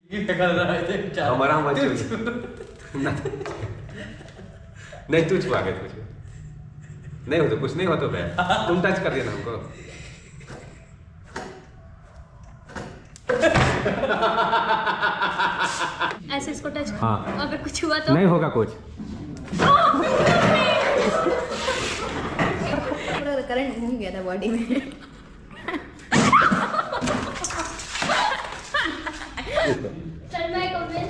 हमारा मत नहीं तू छुआ के कुछ नहीं हो तो कुछ नहीं हो तो तुम टच कर देना हमको। ऐसे इसको टच हाँ। अगर कुछ हुआ तो नहीं होगा कुछ। पूरा करंट घूम गया था बॉडी में। चल मैं कमेंट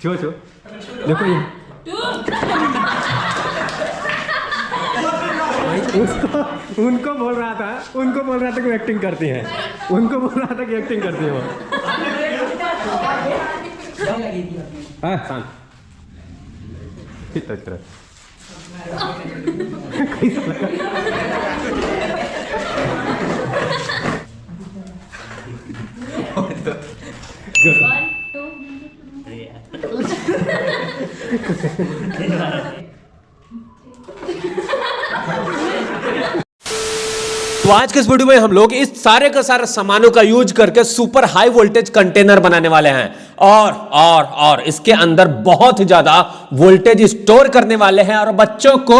छो छो देखो ये उसको उनको बोल रहा था कि एक्टिंग करती हैं, उनको बोल रहा था कि एक्टिंग करती है वो। हाँ शांत टच कर। तो आज के इस वीडियो में हम लोग इस सारे का सारे सामानों का यूज करके सुपर हाई वोल्टेज कंटेनर बनाने वाले हैं और इसके अंदर बहुत ही ज्यादा वोल्टेज स्टोर करने वाले हैं और बच्चों को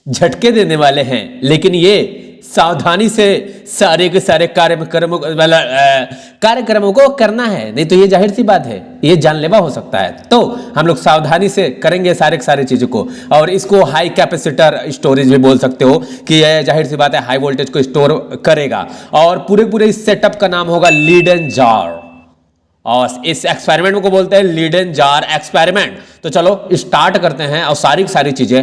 झटके देने वाले हैं। लेकिन ये सावधानी से सारे के सारे कार्यक्रमों को करना है, नहीं तो ये जाहिर सी बात है ये जानलेवा हो सकता है। तो हम लोग सावधानी से करेंगे सारे के सारे चीजों को। और इसको हाई कैपेसिटर स्टोरेज भी बोल सकते हो कि ये जाहिर सी बात है हाई वोल्टेज को स्टोर करेगा। और पूरे इस सेटअप का नाम होगा लीडन जार और इस एक्सपेरिमेंट को बोलते हैं लीडन जार एक्सपेरिमेंट। तो चलो स्टार्ट करते हैं और सारी चीजें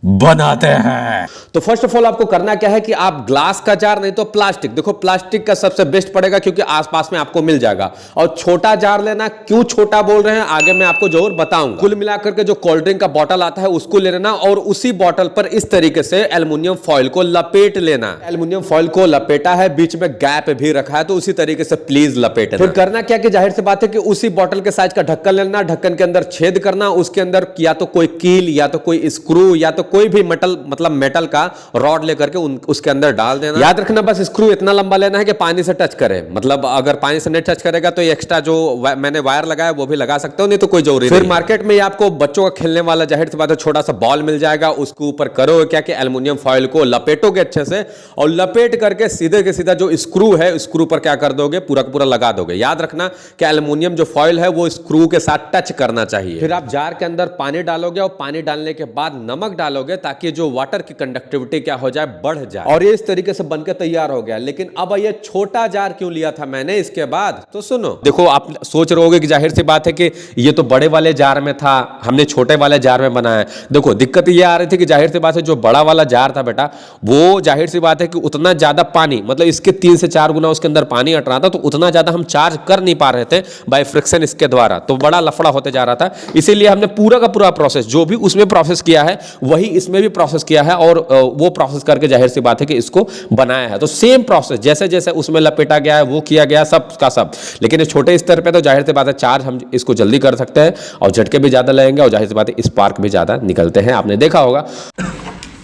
बनाते हैं। तो फर्स्ट ऑफ ऑल आपको करना क्या है कि आप ग्लास का जार नहीं तो प्लास्टिक, देखो प्लास्टिक का सबसे बेस्ट पड़ेगा क्योंकि आसपास में आपको मिल जाएगा। और छोटा जार लेना, क्यों छोटा बोल रहे हैं आगे मैं आपको जरूर बताऊंगा। कुल मिलाकर के जो कोल्ड ड्रिंक का बॉटल आता है उसको ले लेना और उसी बॉटल पर इस तरीके से एल्युमिनियम फॉइल को लपेट लेना। एल्युमिनियम फॉइल को लपेटा है, बीच में गैप भी रखा है, तो उसी तरीके से प्लीज लपेट। फिर करना क्या कि जाहिर सी बात है कि उसी बॉटल के साइज का ढक्कन लेना, ढक्कन के अंदर छेद करना, उसके अंदर या तो कोई कील या तो कोई स्क्रू या तो कोई भी मेटल का रॉड लेकर के उसके अंदर डाल देना। याद रखना बस स्क्रू इतना लंबा लेना है कि पानी से टच करे, मतलब अगर पानी से नहीं टच करेगा तो एक्स्ट्रा जो मैंने वायर लगाया वो भी लगा सकते हो, नहीं तो कोई जरूरी नहीं। फिर मार्केट में आपको बच्चों का खेलने वाला जाहिर सी बात है छोटा सा बॉल मिल जाएगा, उसके ऊपर करो क्या कि एल्युमिनियम फॉइल को लपेटोगे अच्छे से और लपेट करके सीधे के सीधा जो स्क्रू है स्क्रू पर क्या कर दोगे पूरा का पूरा लगा दोगे। याद रखना कि एल्युमिनियम जो फॉइल है वो स्क्रू के साथ टच करना चाहिए। फिर आप जार के अंदर पानी डालोगे और पानी डालने के बाद नमक डालोगे ताकि जो वाटर की कंडक्टिविटी क्या हो जाए, बढ़ जाए। और ये इस तरीके से बनकर तैयार हो गया। लेकिन अब ये छोटा जार क्यों लिया था मैंने इसके बाद, तो सुनो। देखो आप सोच रहे होगे कि जाहिर सी बात है कि ये तो बड़े वाले जार में था, हमने छोटे वाले जार में बनाया। देखो दिक्कत ये आ रही थी कि जाहिर सी बात है जो बड़ा वाला जार था बेटा वो जाहिर सी बात है कि उतना ज्यादा पानी, मतलब इसके 3 से 4 गुना उसके अंदर पानी अट रहा था, तो उतना ज्यादा हम चार्ज कर नहीं पा रहे थे बाय फ्रिक्शन इसके द्वारा, तो बड़ा लफड़ा होते जा रहा था। इसीलिए हमने पूरा का पूरा प्रोसेस जो भी उसमें प्रोसेस किया है वही इसमें भी प्रोसेस किया है और वो प्रोसेस करके जाहिर सी बात है कि इसको बनाया है। तो सेम प्रोसेस जैसे जैसे उसमें लपेटा गया है वो किया गया सब का सब। लेकिन इस छोटे स्तर पे तो जाहिर सी बात है चार्ज हम इसको जल्दी कर सकते हैं और झटके भी ज्यादा लगेंगे और जाहिर सी बात है स्पार्क भी ज्यादा निकलते हैं, आपने देखा होगा।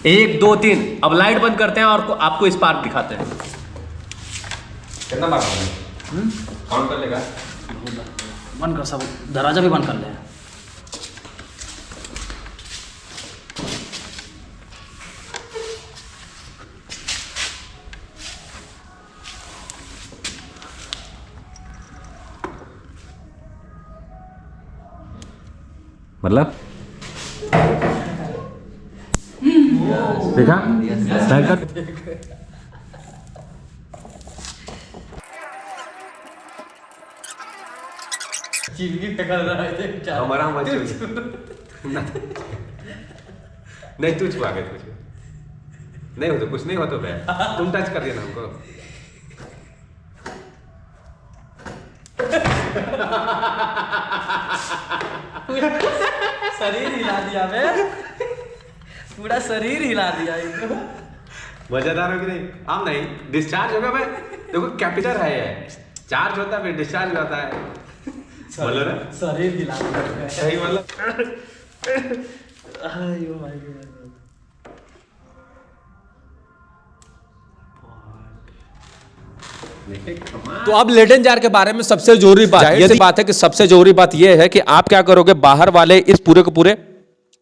1 2 3 अब लाइट बंद करते हैं और आपको स्पार्क दिखाते हैं। कितना बार काउंट कर लेगा? बंद कर, सब दरवाजा भी बंद कर ले। मतलब देखा हमारा नहीं तू छुआ के कुछ नहीं हो तो कुछ नहीं हो तो तुम टच कर देना हमको। शरीर हिला दिया मैं, पूरा शरीर हिला दिया इनको। मजेदार हो कि नहीं? हम नहीं डिस्चार्ज होगा भाई, देखो कैपिटल है ये, चार्ज होता है फिर डिस्चार्ज होता है। बोलो ना शरीर हिला दिया सही मतलब। तो अब लेडन जार के बारे में सबसे जरूरी बात ये बात है कि सबसे जरूरी बात ये है कि आप क्या करोगे, बाहर वाले इस पूरे के पूरे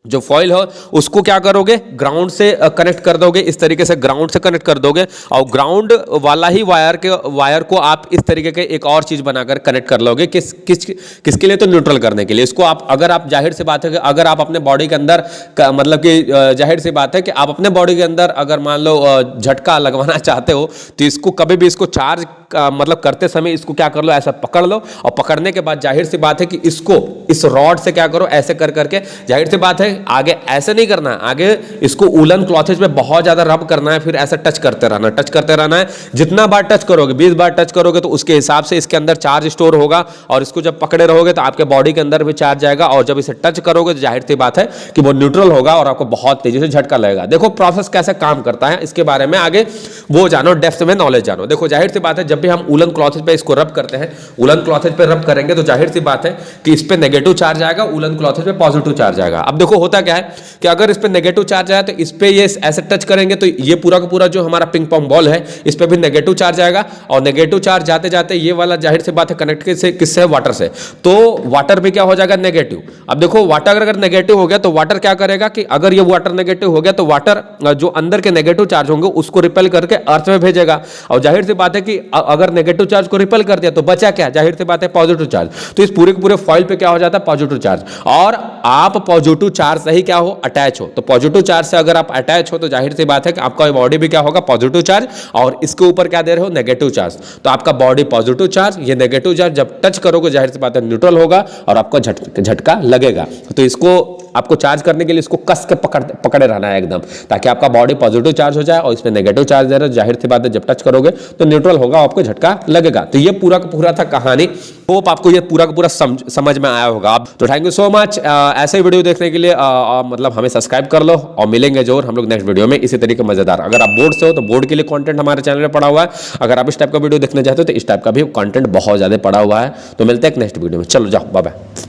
जो फॉइल हो उसको क्या करोगे, ग्राउंड से कनेक्ट कर दोगे, इस तरीके से ग्राउंड से कनेक्ट कर दोगे और ग्राउंड वाला ही वायर को आप इस तरीके के एक और चीज बनाकर कनेक्ट कर लोगे। किसके लिए, तो न्यूट्रल करने के लिए। इसको आप अगर आप जाहिर सी बात है कि अगर आप अपने बॉडी के अंदर मतलब कि जाहिर सी बात है कि आप अपने बॉडी के अंदर अगर मान लो झटका लगवाना चाहते हो तो इसको कभी भी इसको चार्ज मतलब करते समय इसको क्या कर लो, ऐसा पकड़ लो और पकड़ने के बाद जाहिर सी बात है कि इसको इस रॉड से क्या करो, ऐसे कर करके जाहिर सी बात है आगे ऐसे नहीं करना है, आगे इसको उलन क्लॉथेज पे बहुत ज्यादा रब करना है, फिर ऐसे टच करते रहना है। जितना बार टच करोगे, 20 बार टच करोगे तो उसके हिसाब से इसके अंदर चार्ज स्टोर होगा और इसको जब पकड़े रहोगे तो आपके बॉडी के अंदर भी चार्ज जाएगा और जब इसे टच करोगे तो जाहिर सी बात है कि वो न्यूट्रल होगा और आपको बहुत तेजी से झटका लगेगा। देखो प्रोसेस कैसे काम करता है इसके बारे में आगे वो जानो, डेप्थ में नॉलेज जानो। देखो जाहिर सी बात है जब भी हम उलन क्लॉथेज पे इसको रब करते हैं, उलन क्लॉथेज पे रब करेंगे तो जाहिर सी बात है कि इस पे नेगेटिव चार्ज आएगा, उलन क्लॉथेज पे पॉजिटिव चार्ज आएगा। अब देखो होता क्या है कि अगर इस पे नेगेटिव चार्ज आया तो इस पे ये ऐसे टच करेंगे तो ये पूरा का पूरा जो हमारा पिंग पोंग बॉल है इस पे भी नेगेटिव चार्ज आएगा और नेगेटिव चार्ज जाते जाते ये वाला जाहिर सी बात है कनेक्ट किससे, वाटर से, तो वाटर भी क्या हो जाएगा, नेगेटिव। अब देखो वाटर अगर नेगेटिव हो गया तो वाटर क्या करेगा कि अगर ये वाटर नेगेटिव हो गया तो वाटर जो अंदर के नेगेटिव चार्ज होंगे उसको रिपेल करके अर्थ में भेजेगा और जाहिर सी बात है कि अगर नेगेटिव चार्ज को रिपेल कर दिया तो बचा क्या, जाहिर सी बात है पॉजिटिव चार्ज। तो इस पूरे के पूरे फॉइल पे क्या हो जाता है, पॉजिटिव चार्ज। और आप पॉजिटिव चार्ज से ही क्या हो, अटैच हो। तो पॉजिटिव चार्ज से अगर आप अटैच हो तो जाहिर सी बात है कि आपका बॉडी भी क्या होगा, पॉजिटिव चार्ज, और इसके ऊपर क्या दे रहे हो, नेगेटिव चार्ज। तो आपका बॉडी पॉजिटिव चार्ज, ये नेगेटिव चार्ज जब टच करोगे जाहिर सी बात है न्यूट्रल होगा और आपको झटका लगेगा। तो इसको आपको चार्ज करने के लिए इसको कस के पकड़े रहना है एकदम, ताकि आपका बॉडी पॉजिटिव चार्ज हो जाए और इसमें नेगेटिव चार्ज दे रहे हो, जाहिर सी बात है जब टच करोगे तो न्यूट्रल होगा, आपको झटका लगेगा। तो ये पूरा का पूरा था कहानी। होप आपको ये पूरा का पूरा समझ में आया होगा। तो थैंक यू सो मच। ऐसे वीडियो देखने के लिए मतलब हमें सब्सक्राइब कर लो और मिलेंगे जरूर हम लोग नेक्स्ट वीडियो में इसी तरीके मजेदार। अगर आप बोर्ड से हो तो बोर्ड के लिए कंटेंट हमारे चैनल में पड़ा हुआ है। अगर आप इस टाइप का वीडियो देखना चाहते हो तो इस टाइप का भी कंटेंट बहुत ज्यादा पड़ा हुआ है। तो मिलते हैं नेक्स्ट वीडियो में। चलो जाओ, बाय बाय।